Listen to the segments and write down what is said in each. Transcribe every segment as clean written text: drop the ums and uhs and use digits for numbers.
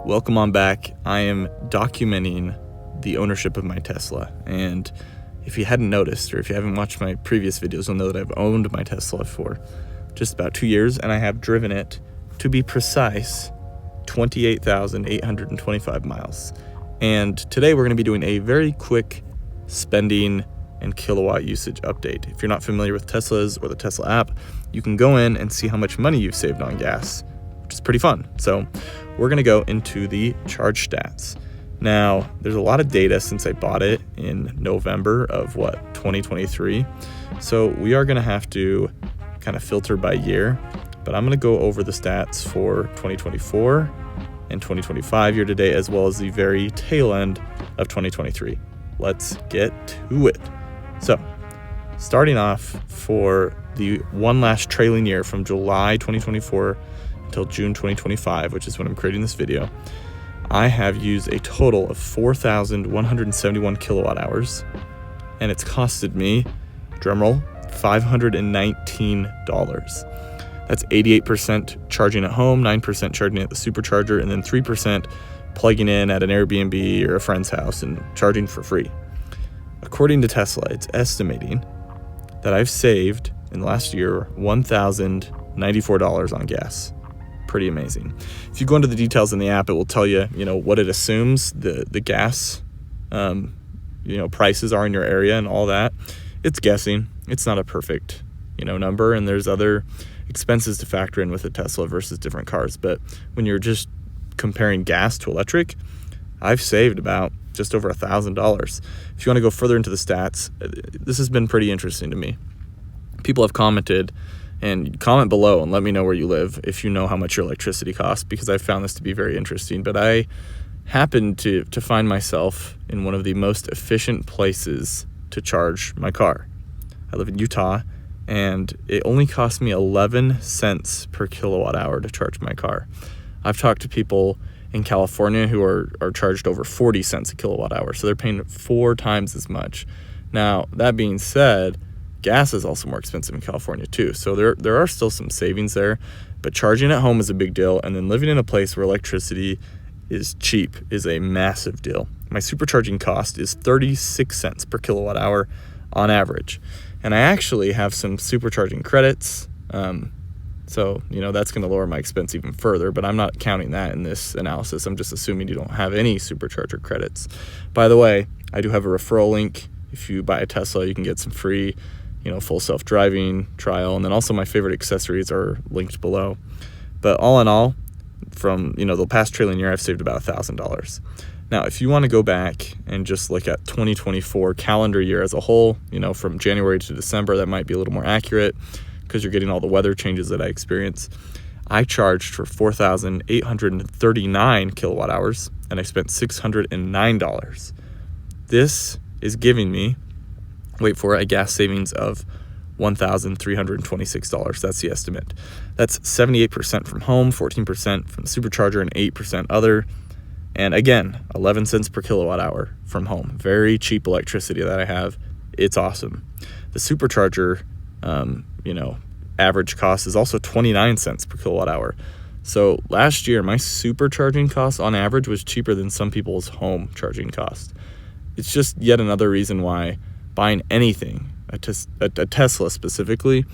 Welcome on back. I am documenting the ownership of my Tesla, and if you hadn't noticed, or if you haven't watched my previous videos, you'll know that I've owned my Tesla for just about 2 years, and I have driven it, to be precise, 28,825 miles. And today we're going to be doing a very quick spending and kilowatt usage update. If you're not familiar with Teslas or the Tesla app, you can go in and see how much money you've saved on gas, which is pretty fun. So we're going to go into the charge stats. Now, there's a lot of data since I bought it in November of 2023. So we are going to have to kind of filter by year, but I'm going to go over the stats for 2024 and 2025 year to date, as well as the very tail end of 2023. Let's get to it. So, starting off for the one last trailing year from July 2024 until June 2025, which is when I'm creating this video, I have used a total of 4,171 kilowatt hours, and it's costed me, drumroll, $519. That's 88% charging at home, 9% charging at the supercharger, and then 3% plugging in at an Airbnb or a friend's house and charging for free. According to Tesla, it's estimating that I've saved in the last year $1,094 on gas. Pretty amazing. If you go into the details in the app, it will tell you, what it assumes the gas, prices are in your area and all that. It's guessing. It's not a perfect, number, and there's other expenses to factor in with a Tesla versus different cars. But when you're just comparing gas to electric, I've saved about just over $1,000. If you want to go further into the stats, this has been pretty interesting to me. People have commented, and comment below and let me know where you live if you know how much your electricity costs, because I found this to be very interesting. But I happened to find myself in one of the most efficient places to charge my car. I live in Utah, and it only cost me 11 cents per kilowatt hour to charge my car. I've talked to people in California who are charged over 40 cents a kilowatt hour, so they're paying 4 times as much. Now, that being said, gas is also more expensive in California too, so there are still some savings there, but charging at home is a big deal, and then living in a place where electricity is cheap is a massive deal. My supercharging cost is 36 cents per kilowatt hour on average, and I actually have some supercharging credits, so that's going to lower my expense even further, but I'm not counting that in this analysis. I'm just assuming you don't have any supercharger credits. By the way, I do have a referral link. If you buy a Tesla, you can get some free full self-driving trial, and then also my favorite accessories are linked below. But all in all, from the past trailing year, I've saved about $1,000. Now, if you want to go back and just look at 2024 calendar year as a whole, from January to December, that might be a little more accurate because you're getting all the weather changes that I experience. I charged for 4,839 kilowatt hours, and I spent $609. This is giving me, wait for it, a gas savings of $1,326. That's the estimate. That's 78% from home, 14% from the supercharger, and 8% other. And again, 11 cents per kilowatt hour from home. Very cheap electricity that I have. It's awesome. The supercharger, average cost is also 29 cents per kilowatt hour. So last year, my supercharging cost on average was cheaper than some people's home charging cost. It's just yet another reason why buying anything, a Tesla specifically,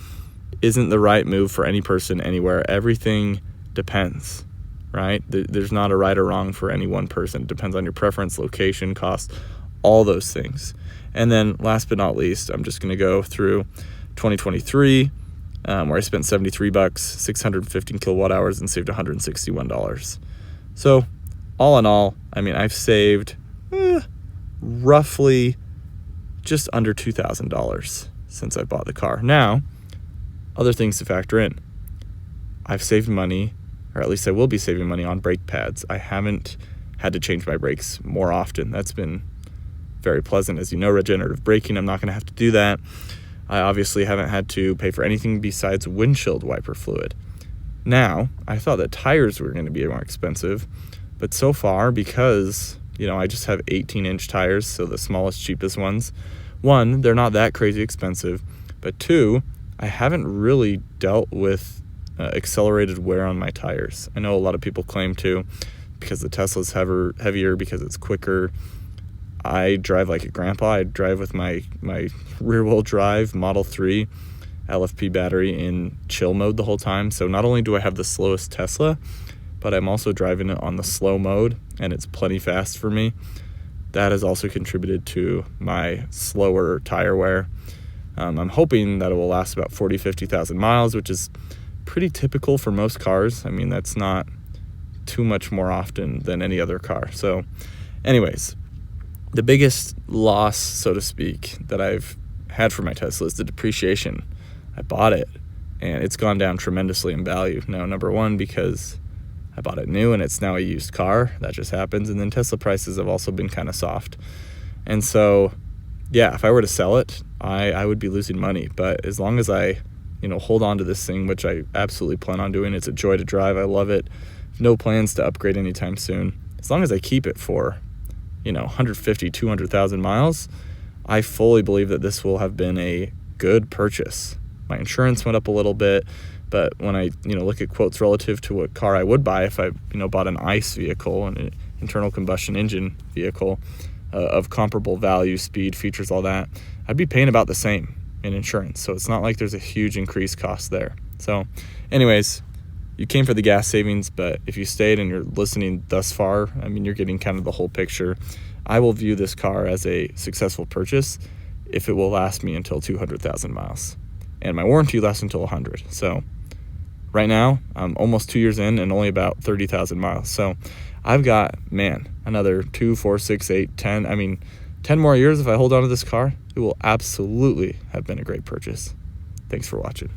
isn't the right move for any person anywhere. Everything depends, right? There's not a right or wrong for any one person. It depends on your preference, location, cost, all those things. And then last but not least, I'm just going to go through 2023, where I spent $73, 615 kilowatt hours, and saved $161. So all in all, I've saved roughly just under $2,000 since I bought the car. Now, other things to factor in. I've saved money, or at least I will be saving money on brake pads. I haven't had to change my brakes more often. That's been very pleasant. As you know, regenerative braking, I'm not going to have to do that. I obviously haven't had to pay for anything besides windshield wiper fluid. Now, I thought that tires were going to be more expensive, but so far, because I just have 18-inch tires, so the smallest, cheapest ones. One, they're not that crazy expensive, but two, I haven't really dealt with accelerated wear on my tires. I know a lot of people claim to because the Tesla's heavier, because it's quicker. I drive like a grandpa. I drive with my rear-wheel drive Model 3 LFP battery in chill mode the whole time. So not only do I have the slowest Tesla, but I'm also driving it on the slow mode, and it's plenty fast for me. That has also contributed to my slower tire wear. I'm hoping that it will last about 50,000 miles, which is pretty typical for most cars. I mean, that's not too much more often than any other car. So anyways, the biggest loss, so to speak, that I've had for my Tesla is the depreciation. I bought it, and it's gone down tremendously in value. Now, number one, because I bought it new, and it's now a used car. That just happens. And then Tesla prices have also been kind of soft. And so, yeah, if I were to sell it, I would be losing money. But as long as I, hold on to this thing, which I absolutely plan on doing, it's a joy to drive. I love it. No plans to upgrade anytime soon. As long as I keep it for 150, 200,000 miles, I fully believe that this will have been a good purchase. My insurance went up a little bit, but when I, look at quotes relative to what car I would buy if I, bought an ICE vehicle, an internal combustion engine vehicle of comparable value, speed, features, all that, I'd be paying about the same in insurance. So it's not like there's a huge increased cost there. So anyways, you came for the gas savings, but if you stayed and you're listening thus far, I mean, you're getting kind of the whole picture. I will view this car as a successful purchase if it will last me until 200,000 miles. And my warranty lasts until 100. So right now, I'm almost 2 years in and only about 30,000 miles. So I've got, another 2, 4, 6, 8, 10. 10 more years if I hold on to this car. It will absolutely have been a great purchase. Thanks for watching.